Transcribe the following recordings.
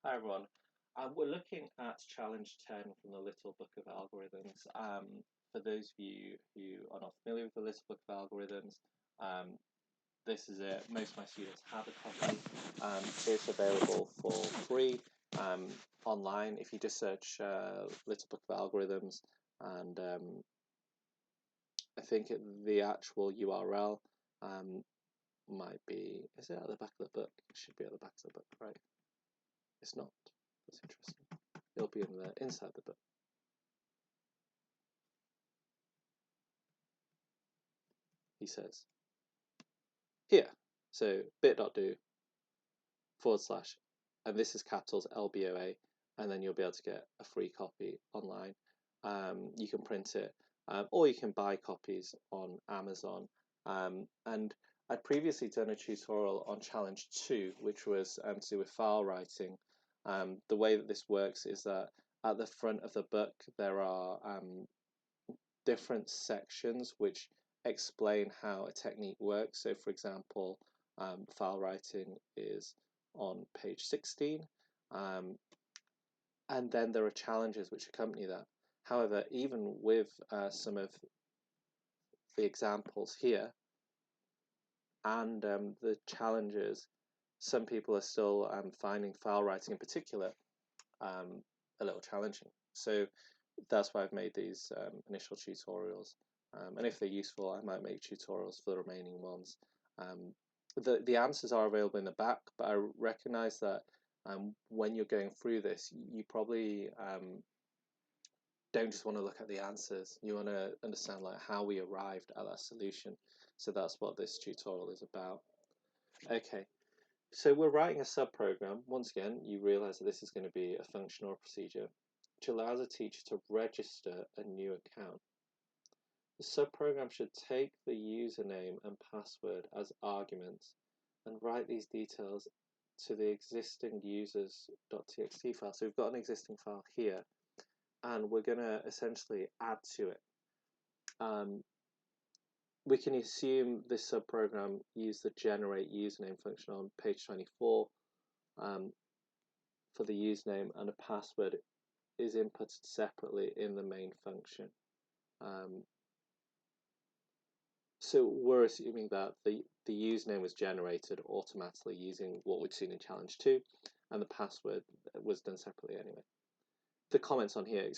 Hi everyone. We're looking at challenge 10 from the Little Book of Algorithms. For those of you who are not familiar with the Little Book of Algorithms, this is it. Most of my students have a copy. It's available for free online if you just search Little Book of Algorithms, and I think the actual URL might be, is it at the back of the book? It should be at the back of the book, right? It's not. That's interesting. It'll be in the inside the book. He says here. So bit.do / and this is capitals LBOA, and then you'll be able to get a free copy online. You can print it, or you can buy copies on Amazon. And I'd previously done a tutorial on challenge 2, which was to do with file writing. The way that this works is that at the front of the book there are different sections which explain how a technique works. So for example, file writing is on page 16, and then there are challenges which accompany that. However, even with some of the examples here and the challenges, some people are still finding file writing in particular a little challenging. So that's why I've made these initial tutorials, and if they're useful I might make tutorials for the remaining ones. The answers are available in the back, but I recognize that when you're going through this you probably don't just want to look at the answers, you want to understand like how we arrived at that solution. So that's what this tutorial is about. Okay, so we're writing a subprogram. Once again, you realize that this is going to be a function or a procedure which allows a teacher to register a new account. The subprogram should take the username and password as arguments and write these details to the existing users.txt file. So we've got an existing file here, and we're going to essentially add to it. We can assume this subprogram used the generate username function on page 24 for the username, and a password is inputted separately in the main function. So we're assuming that the username was generated automatically using what we'd seen in challenge 2, and the password was done separately anyway. The comments on here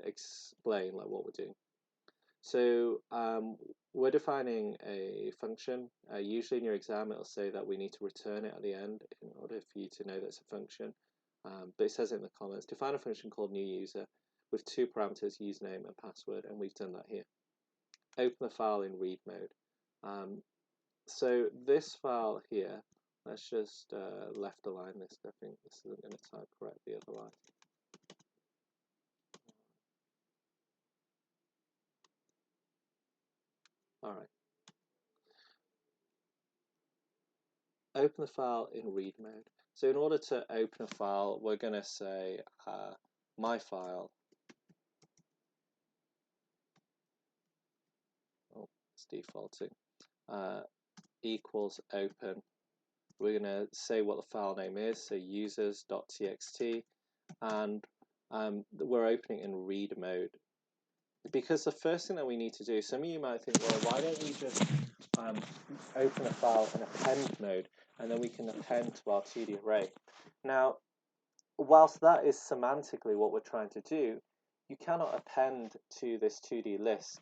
explain like what we're doing. So we're defining a function. Usually in your exam it'll say that we need to return it at the end in order for you to know that it's a function. But it says it in the comments. Define a function called new user with 2 parameters, username and password, and we've done that here. Open the file in read mode. So this file here, let's just left align this. I think this isn't going to type correctly otherwise. All right. Open the file in read mode. So in order to open a file, we're going to say my file. Oh, it's defaulting. Equals open. We're going to say what the file name is, so users.txt, and we're opening in read mode. Because the first thing that we need to do, some of you might think, well, why don't we just open a file in append mode, and then we can append to our 2D array. Now, whilst that is semantically what we're trying to do, you cannot append to this 2D list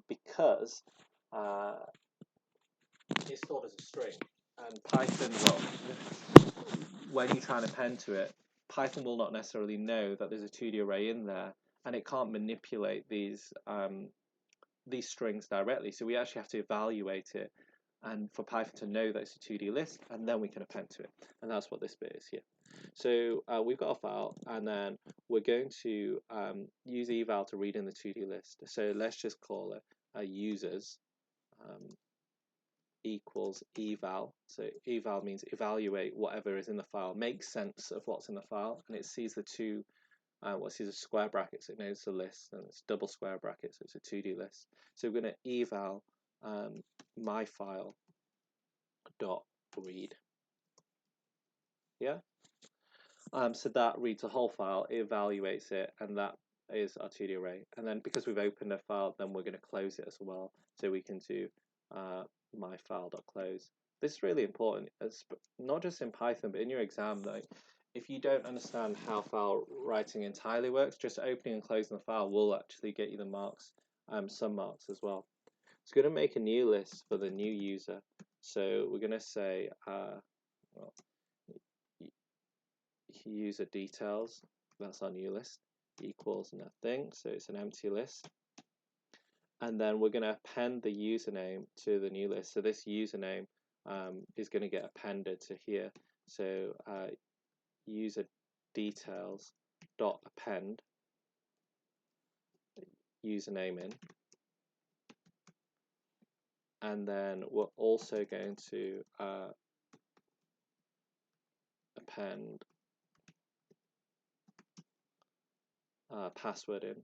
because it's stored as a string. And Python, well, when you try and append to it, Python will not necessarily know that there's a 2D array in there, and it can't manipulate these strings directly. So we actually have to evaluate it, and for Python to know that it's a 2D list, and then we can append to it. And that's what this bit is here. So we've got a file, and then we're going to use eval to read in the 2D list. So let's just call it users equals eval. So eval means evaluate whatever is in the file, make sense of what's in the file, and it sees the two. Well, it sees a square brackets, it knows the list, and it's double square brackets, so it's a 2D list. So we're going to eval my file dot read. Yeah. So that reads the whole file, it evaluates it, and that is our 2D array. And then because we've opened a file, then we're going to close it as well. So we can do myFile.close. This is really important, not just in Python, but in your exam. Like, if you don't understand how file writing entirely works, just opening and closing the file will actually get you the marks, some marks as well. It's going to make a new list for the new user. So we're going to say, well, user details, that's our new list, equals nothing, so it's an empty list. And then we're going to append the username to the new list. So this username is going to get appended to here. So user details dot append username in. And then we're also going to append password in.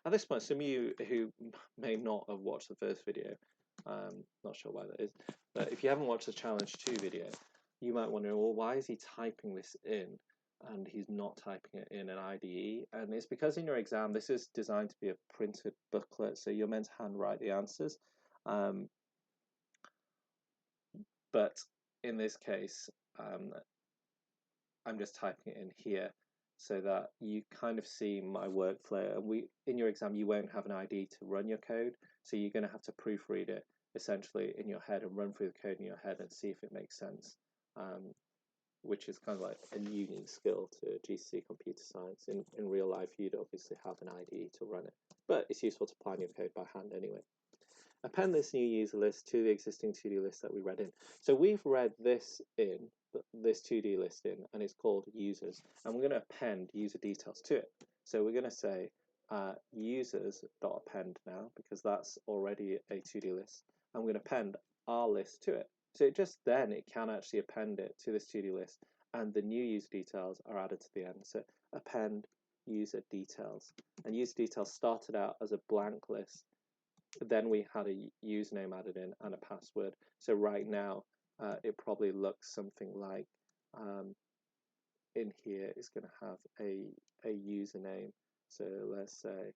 At this point, some of you who may not have watched the first video, not sure why that is, but if you haven't watched the challenge 2 video, you might wonder, well, why is he typing this in and he's not typing it in an IDE? And it's because in your exam, this is designed to be a printed booklet, so you're meant to handwrite the answers. But in this case, I'm just typing it in here so that you kind of see my workflow. And in your exam, you won't have an ID to run your code, so you're going to have to proofread it essentially in your head and run through the code in your head and see if it makes sense, which is kind of like a unique skill to GCSE computer science. In real life, you'd obviously have an IDE to run it, but it's useful to plan your code by hand anyway. Append this new user list to the existing 2D list that we read in. So we've read this in, this 2D list in, and it's called users, and we're going to append user details to it. So we're going to say users.append now, because that's already a 2D list, and we're going to append our list to it. So it can actually append it to this 2D list, and the new user details are added to the end. So append user details, and user details started out as a blank list. Then we had a username added in and a password. So right now, it probably looks something like in here it's going to have a username. So let's say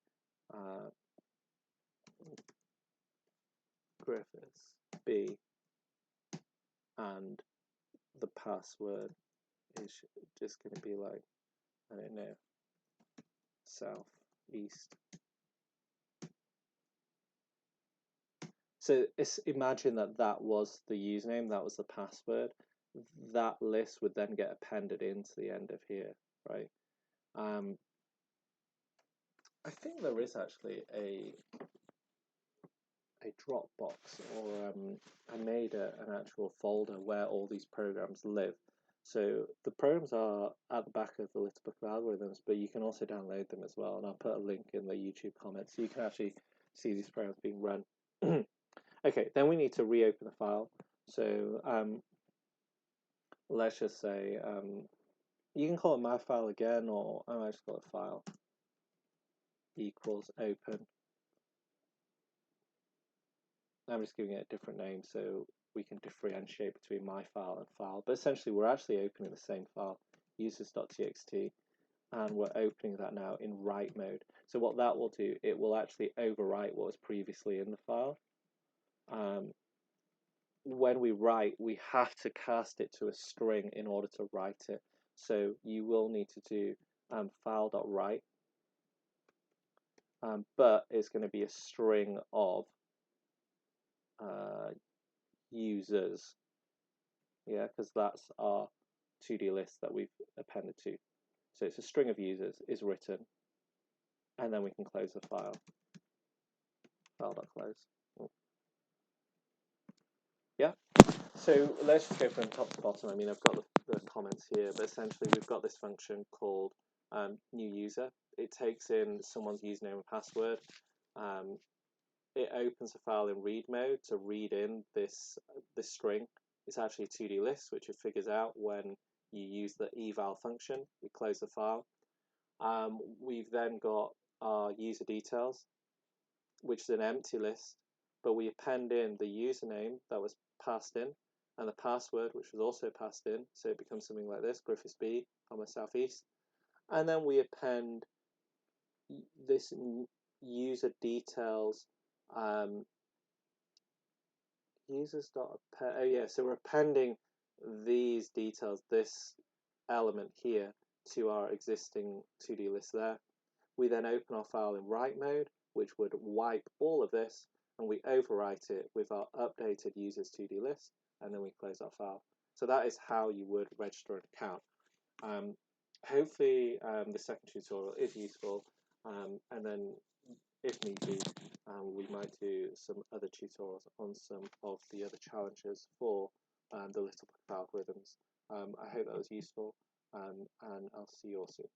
Griffiths B, and the password is just going to be like, I don't know, southeast. So imagine that was the username, that was the password. That list would then get appended into the end of here, right? I think there is actually a Dropbox, or I made an actual folder where all these programs live. So the programs are at the back of the Little Book of Algorithms, but you can also download them as well. And I'll put a link in the YouTube comments so you can actually see these programs being run. Okay, then we need to reopen the file. So let's just say, you can call it my file again, or I might just call it file equals open. I'm just giving it a different name so we can differentiate between my file and file. But essentially, we're actually opening the same file, users.txt, and we're opening that now in write mode. So what that will do, it will actually overwrite what was previously in the file. When we write, we have to cast it to a string in order to write it. So you will need to do file.write, but it's going to be a string of users, yeah, because that's our 2D list that we've appended to. So it's a string of users is written, and then we can close the file. File.close. Yeah. So let's just go from top to bottom. I mean, I've got the comments here, but essentially we've got this function called new user. It takes in someone's username and password. It opens a file in read mode to read in this string. It's actually a 2D list, which it figures out when you use the eval function. We close the file. We've then got our user details, which is an empty list, but we append in the username that was passed in, and the password, which was also passed in, so it becomes something like this: Griffiths B, Southeast, and then we append this user details. Oh yeah, so we're appending these details, this element here, to our existing 2D list there. We then open our file in write mode, which would wipe all of this, and we overwrite it with our updated users 2D list, and then we close our file. So that is how you would register an account. Hopefully the second tutorial is useful, and then if need be, we might do some other tutorials on some of the other challenges for the little book of algorithms. I hope that was useful, and I'll see you all soon.